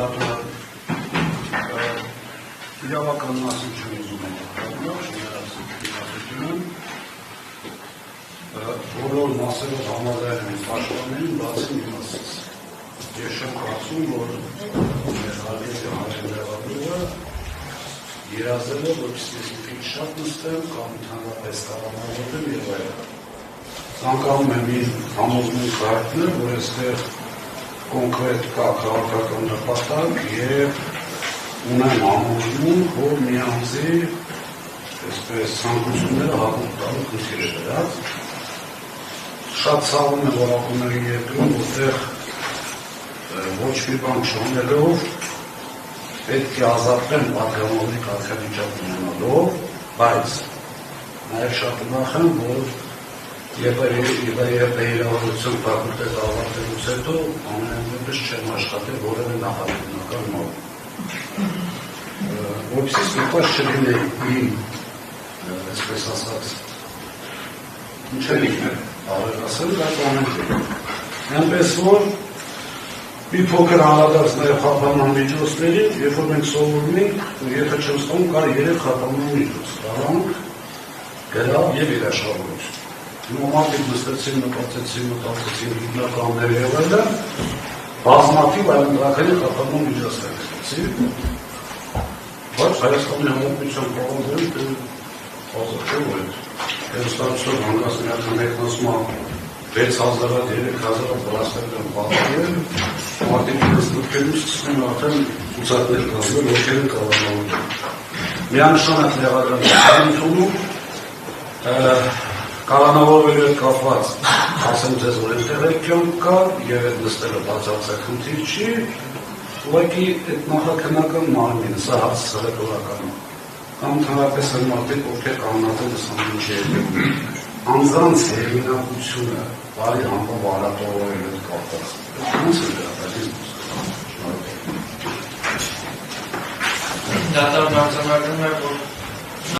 դատում իրավական մասին չուզում եմ բոլոր մասերով համաձայն են պաշտպաներին, բացի մի մասից։ Ես չեմ կարծում, որ մեր հարգելի հանրահավաքները երազել է, որպեսզի քիչ շատ նստեմ կամ ընդհանրապես կառավարեմ եւ այլն։ Ցանկանում եմ իր համոզմունք հայտնել, որ այստեղ կոնկրետ կա քաղաքական նպատակ եւ ունեմ համոզմունք, որ միանձի այսպես ցանկությունները հաղթող տալու քիչ է դրած։ Շատ ցավում է, որ ակումբների երկրում, որտեղ ոչ մի բան չունելով պետք է ազատվեն պատգամավորի կարգավիճակ ունենալով, բայց նաև շատ ուրախ եմ, որ իրավարություն ֆակուլտետ ավարտելուց հետո ամենայնպես չեմ աշխատել որևէ նախագծական մոտ։ Որպեսզի ստիպված չլինի իմ, այսպես ասած, ինչեր ինքներ ավելացել, բայց ամեն դեպքում։ Այնպես որ մի փոքր անդրադարձ նաև խափանման միջոցներին, երբ որ մենք սովորում ենք, եթե չեմ սխալվում, կար 3 խափանման միջոց, դրանք գրավ եւ երաշխավորություն։ Նոմատիկ նստեցին, մտածեցին, գիտնականները եւ այլն, բազմաթիվ այլընտրանքային խափանման միջոցներ ստացին, բայց Հայաստանի Հանրապետության պարագայում ազատ չէ, որ հերոստատուսով հանգասնյական մեկնասման 6,000-ը 3,000-ը բլաստերն պատրել, մարդիկ նստուքերում սկսում արդեն ուսատներ կազմել, ովքեր են կառավարում։ Միանշանակ լեղադրանության ընդունում կառավարվելու հետ կապված, ասեմ ձեզ, որ այնտեղ կյանք կա եւ այդ նստելը բացարձակ խնդիր չի, ուղղակի այդ նախաքննական մարմինը, սա հաստատորական է։ Կամ ընդհանրապես այն մարդիկ, ովքեր կանոնավոր ուսանող չեն, անձանց հեղինակությունը բարի համբավ արատողորեն հետ կապված։ Ոնց է դա դատարան արձանագրում է, որ